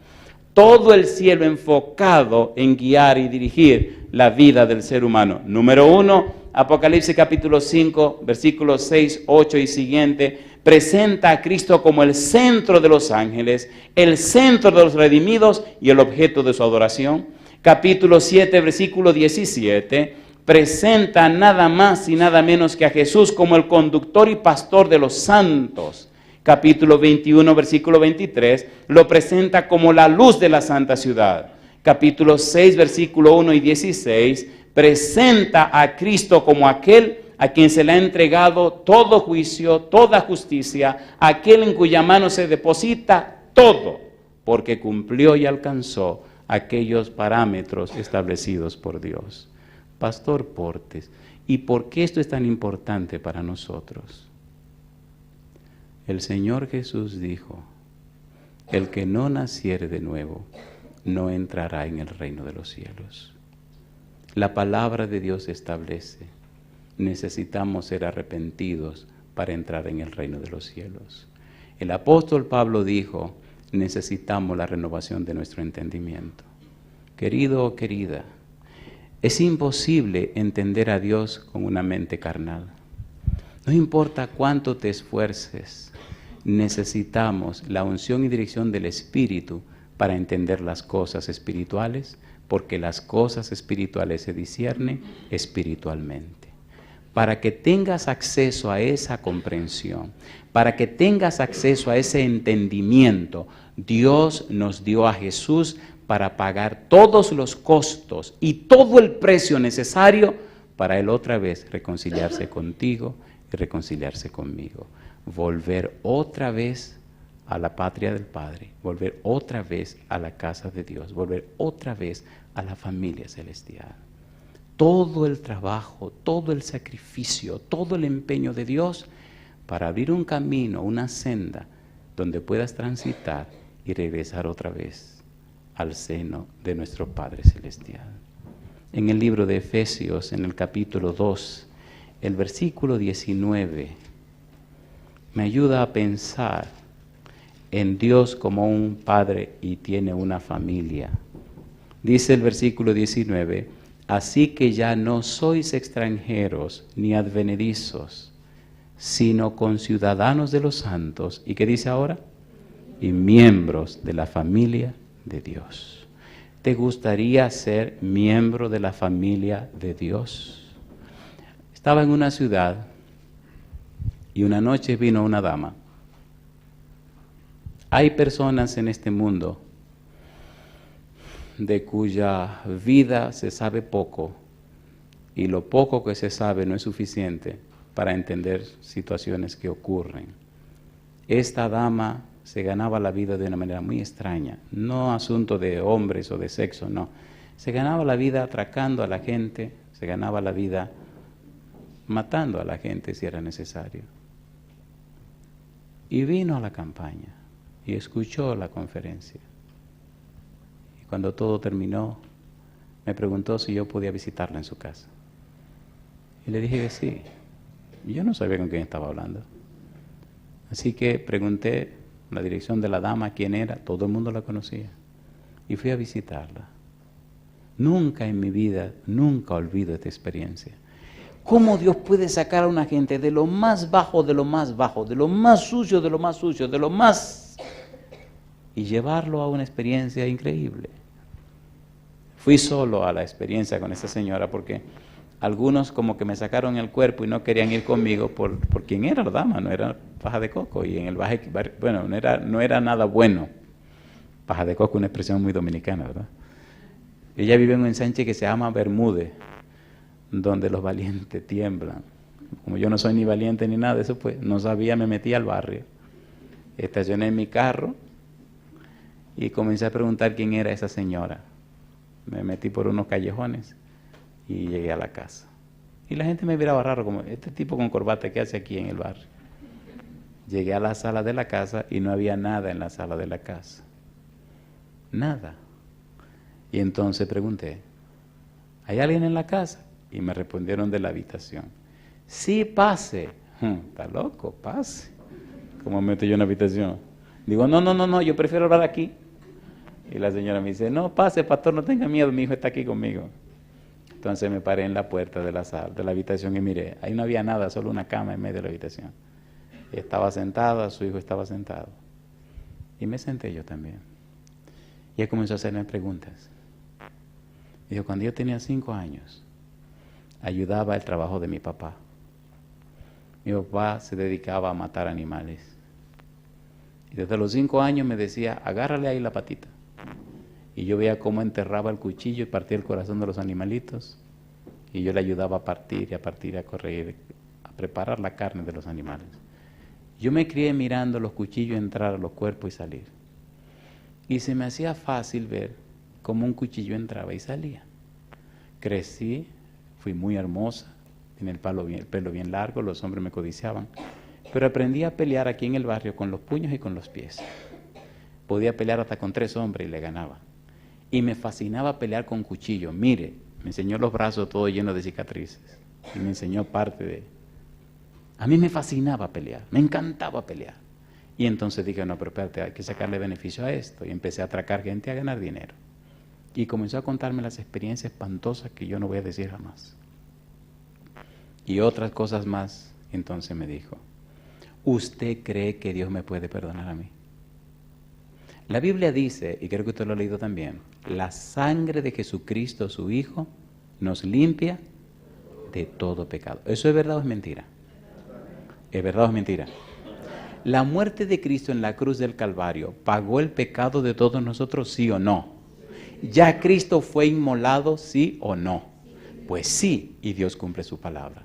Todo el cielo enfocado en guiar y dirigir la vida del ser humano. Número 1, Apocalipsis capítulo 5, versículos 6, 8 y siguiente, presenta a Cristo como el centro de los ángeles, el centro de los redimidos y el objeto de su adoración. Capítulo 7, versículo 17, presenta nada más y nada menos que a Jesús como el conductor y pastor de los santos. Capítulo 21, versículo 23, lo presenta como la luz de la santa ciudad. Capítulo 6, versículo 1 y 16, presenta a Cristo como aquel a quien se le ha entregado todo juicio, toda justicia, aquel en cuya mano se deposita todo, porque cumplió y alcanzó aquellos parámetros establecidos por Dios. Pastor Portes, ¿y por qué esto es tan importante para nosotros? El Señor Jesús dijo, el que no naciere de nuevo, no entrará en el reino de los cielos. La palabra de Dios establece, necesitamos ser arrepentidos para entrar en el reino de los cielos. El apóstol Pablo dijo, necesitamos la renovación de nuestro entendimiento. Querido o querida, es imposible entender a Dios con una mente carnal. No importa cuánto te esfuerces, necesitamos la unción y dirección del Espíritu para entender las cosas espirituales, porque las cosas espirituales se disciernen espiritualmente. Para que tengas acceso a esa comprensión, para que tengas acceso a ese entendimiento, Dios nos dio a Jesús para pagar todos los costos y todo el precio necesario para Él otra vez reconciliarse contigo y reconciliarse conmigo. Volver otra vez a la patria del Padre, volver otra vez a la casa de Dios, volver otra vez a la familia celestial. Todo el trabajo, todo el sacrificio, todo el empeño de Dios para abrir un camino, una senda, donde puedas transitar y regresar otra vez al seno de nuestro Padre Celestial. En el libro de Efesios, en el capítulo 2, el versículo 19, me ayuda a pensar en Dios como un padre y tiene una familia. Dice el versículo 19, así que ya no sois extranjeros ni advenedizos, sino conciudadanos de los santos. ¿Y qué dice ahora? Y miembros de la familia de Dios. ¿Te gustaría ser miembro de la familia de Dios? Estaba en una ciudad y una noche vino una dama. Hay personas en este mundo de cuya vida se sabe poco y lo poco que se sabe no es suficiente para entender situaciones que ocurren. Esta dama se ganaba la vida de una manera muy extraña, no asunto de hombres o de sexo, no. Se ganaba la vida atracando a la gente, se ganaba la vida matando a la gente si era necesario. Y vino a la campaña y escuchó la conferencia. Y cuando todo terminó, me preguntó si yo podía visitarla en su casa. Y le dije que sí. Yo no sabía con quién estaba hablando. Así que pregunté la dirección de la dama, quién era, todo el mundo la conocía. Y fui a visitarla. Nunca en mi vida, nunca olvido esta experiencia. ¿Cómo Dios puede sacar a una gente de lo más bajo, de lo más bajo, de lo más sucio, de lo más sucio, de lo más... y llevarlo a una experiencia increíble? Fui solo a la experiencia con esta señora porque algunos como que me sacaron el cuerpo y no querían ir conmigo por quién era la dama, no era paja de coco. Y en el baje, bueno, no era nada bueno. Paja de coco es una expresión muy dominicana, ¿verdad? Ella vive en un ensanche que se llama Bermúdez, donde los valientes tiemblan. Como yo no soy ni valiente ni nada de eso, pues no sabía, me metí al barrio. Estacioné en mi carro y comencé a preguntar quién era esa señora. Me metí por unos callejones y llegué a la casa. Y la gente me miraba raro, como este tipo con corbata, ¿qué hace aquí en el barrio? Llegué a la sala de la casa y no había nada en la sala de la casa. Nada. Y entonces pregunté, ¿hay alguien en la casa? Y me respondieron de la habitación. Sí, pase. Está loco, pase. ¿Cómo meto yo en la habitación? Digo, no, yo prefiero hablar aquí. Y la señora me dice, no, pase, pastor, no tenga miedo, mi hijo está aquí conmigo. Entonces me paré en la puerta de la sala, de la habitación y miré. Ahí no había nada, solo una cama en medio de la habitación. Estaba sentada, su hijo estaba sentado. Y me senté yo también. Y él comenzó a hacerme preguntas. Dijo, cuando yo tenía 5 años, ayudaba el trabajo de mi papá. Mi papá se dedicaba a matar animales. Y desde los 5 años me decía, agárrale ahí la patita. Y yo veía cómo enterraba el cuchillo y partía el corazón de los animalitos. Y yo le ayudaba a partir, a correr, a preparar la carne de los animales. Yo me crié mirando los cuchillos entrar a los cuerpos y salir. Y se me hacía fácil ver cómo un cuchillo entraba y salía. Crecí, fui muy hermosa, tenía el pelo bien largo, los hombres me codiciaban. Pero aprendí a pelear aquí en el barrio con los puños y con los pies. Podía pelear hasta con 3 hombres y le ganaba. Y me fascinaba pelear con cuchillo. Mire, me enseñó los brazos todos llenos de cicatrices. Y me enseñó parte de... A mí me fascinaba pelear, me encantaba pelear. Y entonces dije, no, pero espérate, hay que sacarle beneficio a esto. Y empecé a atracar gente a ganar dinero. Y comenzó a contarme las experiencias espantosas que yo no voy a decir jamás. Y otras cosas más. Entonces me dijo, ¿usted cree que Dios me puede perdonar a mí? La Biblia dice, y creo que usted lo ha leído también, la sangre de Jesucristo, su Hijo, nos limpia de todo pecado. ¿Eso es verdad o es mentira? ¿Es verdad o es mentira? ¿La muerte de Cristo en la cruz del Calvario pagó el pecado de todos nosotros, sí o no? ¿Ya Cristo fue inmolado, sí o no? Pues sí, y Dios cumple su palabra.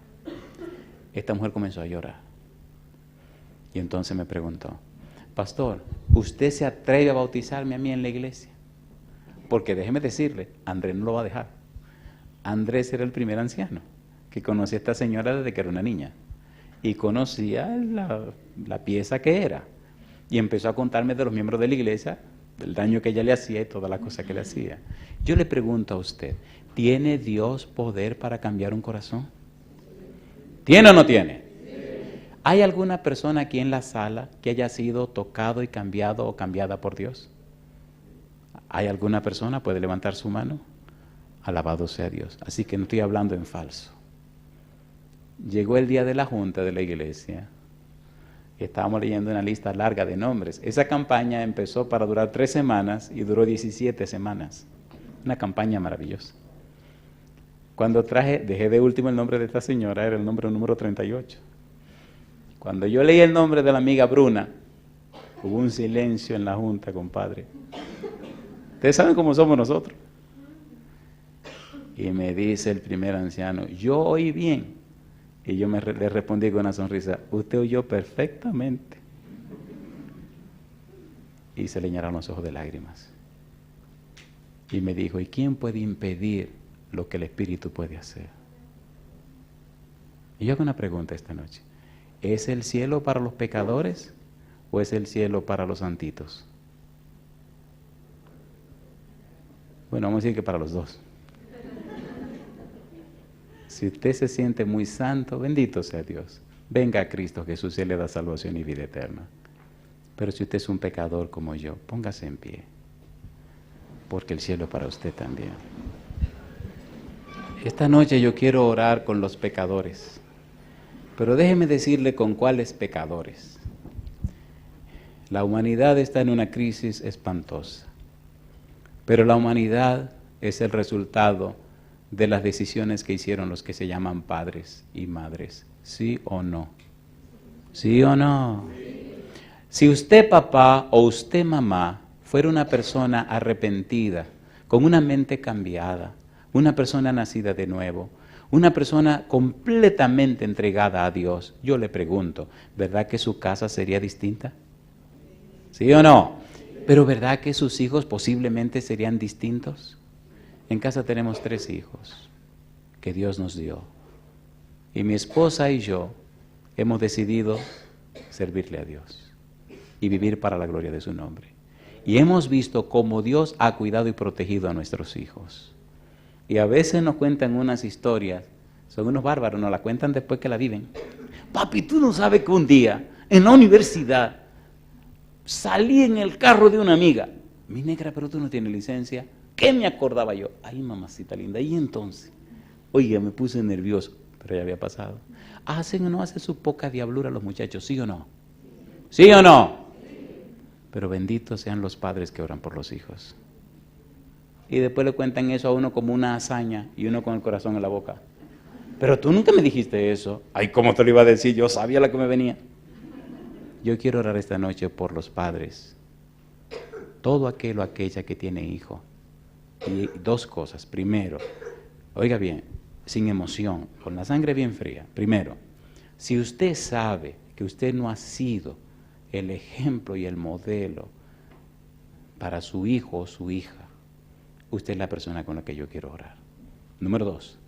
Esta mujer comenzó a llorar. Y entonces me preguntó, pastor, ¿usted se atreve a bautizarme a mí en la iglesia? Porque déjeme decirle, Andrés no lo va a dejar. Andrés era el primer anciano que conocía a esta señora desde que era una niña. Y conocía la pieza que era. Y empezó a contarme de los miembros de la iglesia, del daño que ella le hacía y todas las cosas que le hacía. Yo le pregunto a usted, ¿tiene Dios poder para cambiar un corazón? ¿Tiene o no tiene? ¿Hay alguna persona aquí en la sala que haya sido tocado y cambiado o cambiada por Dios? ¿Hay alguna persona? ¿Puede levantar su mano? Alabado sea Dios. Así que no estoy hablando en falso. Llegó el día de la junta de la iglesia. Estábamos leyendo una lista larga de nombres. Esa campaña empezó para durar 3 semanas y duró 17 semanas. Una campaña maravillosa. Cuando dejé de último el nombre de esta señora, era el nombre número 38. Cuando yo leí el nombre de la amiga Bruna, hubo un silencio en la junta, compadre. Ustedes saben cómo somos nosotros. Y me dice el primer anciano, yo oí bien. Y yo le respondí con una sonrisa, usted oyó perfectamente. Y se le llenaron los ojos de lágrimas. Y me dijo, ¿y quién puede impedir lo que el Espíritu puede hacer? Y yo hago una pregunta esta noche. ¿Es el cielo para los pecadores o es el cielo para los santitos? Bueno, vamos a decir que para los dos. Si usted se siente muy santo, bendito sea Dios. Venga a Cristo Jesús y Él le da salvación y vida eterna. Pero si usted es un pecador como yo, póngase en pie. Porque el cielo es para usted también. Esta noche yo quiero orar con los pecadores. Pero déjeme decirle con cuáles pecadores. La humanidad está en una crisis espantosa. Pero la humanidad es el resultado de las decisiones que hicieron los que se llaman padres y madres. ¿Sí o no? ¿Sí o no? Si usted papá o usted mamá fuera una persona arrepentida, con una mente cambiada, una persona nacida de nuevo, una persona completamente entregada a Dios, yo le pregunto, ¿verdad que su casa sería distinta? ¿Sí o no? Pero ¿verdad que sus hijos posiblemente serían distintos? En casa tenemos 3 hijos que Dios nos dio. Y mi esposa y yo hemos decidido servirle a Dios y vivir para la gloria de su nombre. Y hemos visto cómo Dios ha cuidado y protegido a nuestros hijos. Y a veces nos cuentan unas historias, son unos bárbaros, nos la cuentan después que la viven. Papi, tú no sabes que un día en la universidad salí en el carro de una amiga. Mi negra, pero tú no tienes licencia. ¿Qué me acordaba yo? Ay, mamacita linda, y entonces, oiga, me puse nervioso, pero ya había pasado. ¿Hacen o no hacen su poca diablura los muchachos? ¿Sí o no? ¿Sí o no? Pero benditos sean los padres que oran por los hijos. Y después le cuentan eso a uno como una hazaña y uno con el corazón en la boca. Pero tú nunca me dijiste eso. Ay, ¿cómo te lo iba a decir? Yo sabía lo que me venía. Yo quiero orar esta noche por los padres. Todo aquel o aquella que tiene hijo. Y 2 cosas. Primero, oiga bien, sin emoción, con la sangre bien fría. Primero, si usted sabe que usted no ha sido el ejemplo y el modelo para su hijo o su hija, usted es la persona con la que yo quiero orar. Número 2,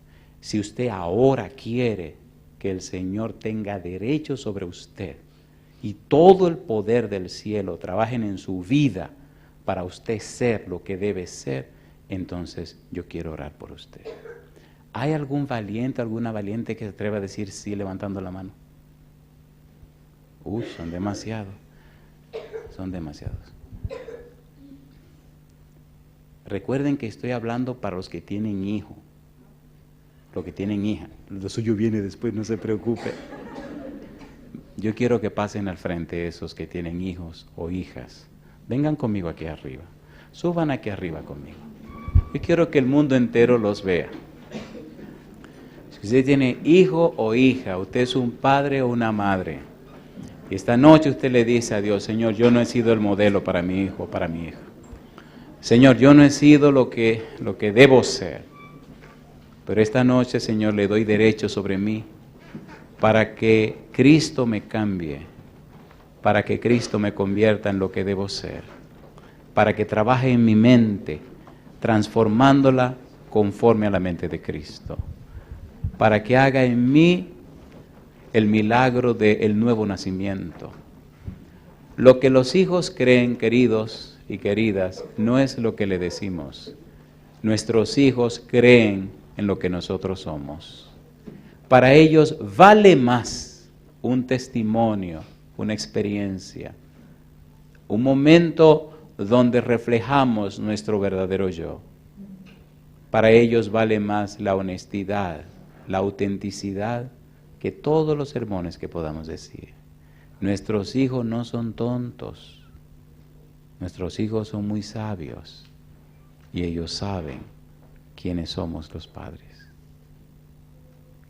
si usted ahora quiere que el Señor tenga derecho sobre usted y todo el poder del cielo trabajen en su vida para usted ser lo que debe ser, entonces yo quiero orar por usted. ¿Hay algún valiente, alguna valiente que se atreva a decir sí levantando la mano? Son demasiados. Son demasiados. Recuerden que estoy hablando para los que tienen hijo, los que tienen hija. Lo suyo viene después, no se preocupe. Yo quiero que pasen al frente esos que tienen hijos o hijas, Vengan conmigo aquí arriba. Suban aquí arriba conmigo. Yo quiero que el mundo entero los vea. Si usted tiene hijo o hija, usted es un padre o una madre, y esta noche usted le dice a Dios: Señor, yo no he sido el modelo para mi hijo o para mi hija. Señor, yo no he sido lo que debo ser. Pero esta noche, Señor, le doy derecho sobre mí para que Cristo me cambie, para que Cristo me convierta en lo que debo ser, para que trabaje en mi mente, transformándola conforme a la mente de Cristo, para que haga en mí el milagro del nuevo nacimiento. Lo que los hijos creen, queridos y queridas, no es lo que le decimos. Nuestros hijos creen en lo que nosotros somos. Para ellos vale más un testimonio, una experiencia, un momento donde reflejamos nuestro verdadero yo. Para ellos vale más la honestidad, la autenticidad, que todos los sermones que podamos decir. Nuestros hijos no son tontos, nuestros hijos son muy sabios y ellos saben quiénes somos los padres.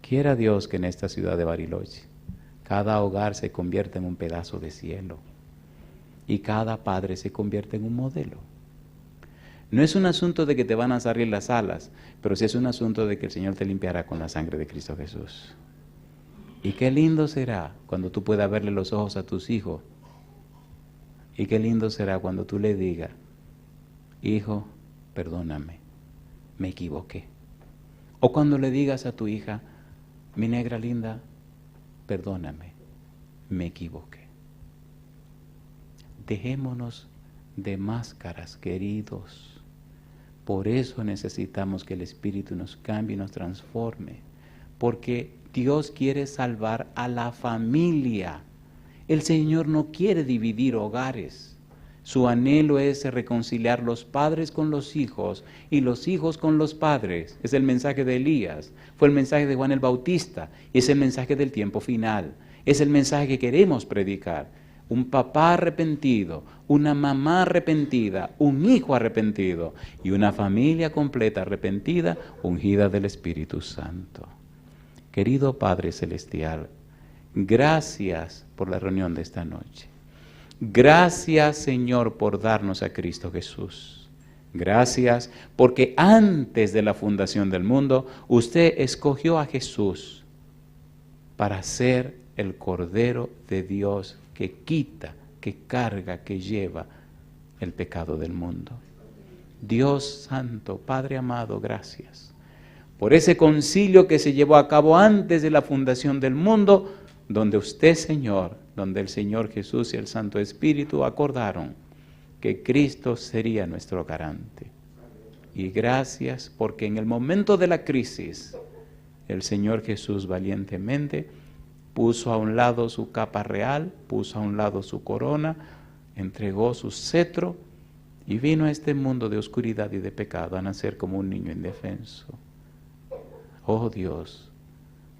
Quiera Dios que en esta ciudad de Bariloche cada hogar se convierta en un pedazo de cielo y cada padre se convierta en un modelo. No es un asunto de que te van a salir las alas, pero sí es un asunto de que el Señor te limpiará con la sangre de Cristo Jesús. Y qué lindo será cuando tú puedas verle los ojos a tus hijos. Y qué lindo será cuando tú le digas: hijo, perdóname, me equivoqué. O cuando le digas a tu hija: mi negra linda, perdóname, me equivoqué. Dejémonos de máscaras, queridos. Por eso necesitamos que el Espíritu nos cambie y nos transforme. Porque Dios quiere salvar a la familia. El Señor no quiere dividir hogares. Su anhelo es reconciliar los padres con los hijos y los hijos con los padres. Es el mensaje de Elías, fue el mensaje de Juan el Bautista, y es el mensaje del tiempo final. Es el mensaje que queremos predicar. Un papá arrepentido, una mamá arrepentida, un hijo arrepentido y una familia completa arrepentida, ungida del Espíritu Santo. Querido Padre Celestial, gracias por la reunión de esta noche. Gracias, Señor, por darnos a Cristo Jesús. Gracias porque antes de la fundación del mundo, usted escogió a Jesús para ser el Cordero de Dios que quita, que carga, que lleva el pecado del mundo. Dios Santo, Padre amado, gracias por ese concilio que se llevó a cabo antes de la fundación del mundo, donde usted, Señor, donde el Señor Jesús y el Santo Espíritu acordaron que Cristo sería nuestro garante. Y gracias porque en el momento de la crisis, el Señor Jesús valientemente puso a un lado su capa real, puso a un lado su corona, entregó su cetro y vino a este mundo de oscuridad y de pecado a nacer como un niño indefenso. Oh Dios,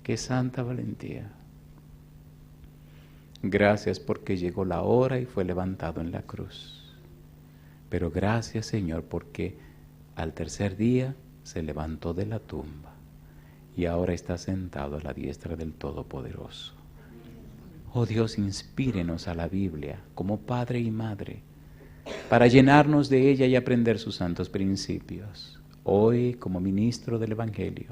qué santa valentía. Gracias porque llegó la hora y fue levantado en la cruz. Pero gracias, Señor, porque al tercer día se levantó de la tumba y ahora está sentado a la diestra del Todopoderoso. Oh Dios, inspírenos a la Biblia como padre y madre para llenarnos de ella y aprender sus santos principios. Hoy, como ministro del Evangelio,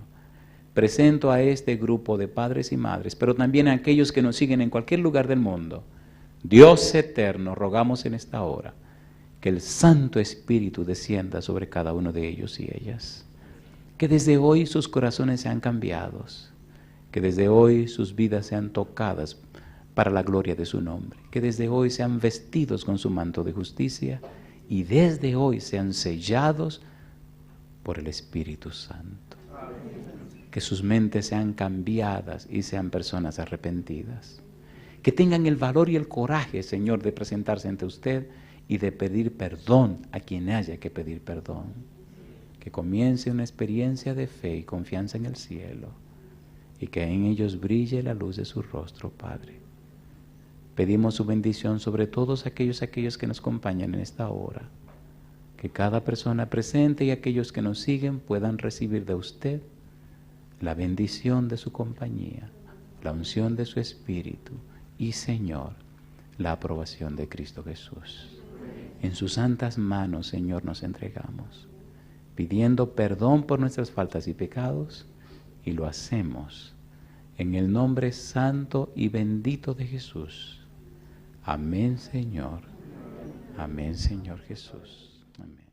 presento a este grupo de padres y madres, pero también a aquellos que nos siguen en cualquier lugar del mundo. Dios eterno, rogamos en esta hora que el Santo Espíritu descienda sobre cada uno de ellos y ellas. Que desde hoy sus corazones sean cambiados, que desde hoy sus vidas sean tocadas para la gloria de su nombre, que desde hoy sean vestidos con su manto de justicia y desde hoy sean sellados por el Espíritu Santo. Que sus mentes sean cambiadas y sean personas arrepentidas. Que tengan el valor y el coraje, Señor, de presentarse ante usted y de pedir perdón a quien haya que pedir perdón. Que comience una experiencia de fe y confianza en el cielo y que en ellos brille la luz de su rostro, Padre. Pedimos su bendición sobre todos aquellos que nos acompañan en esta hora. Que cada persona presente y aquellos que nos siguen puedan recibir de usted la bendición de su compañía, la unción de su Espíritu y, Señor, la aprobación de Cristo Jesús. En sus santas manos, Señor, nos entregamos, pidiendo perdón por nuestras faltas y pecados, y lo hacemos en el nombre santo y bendito de Jesús. Amén, Señor. Amén, Señor Jesús. Amén.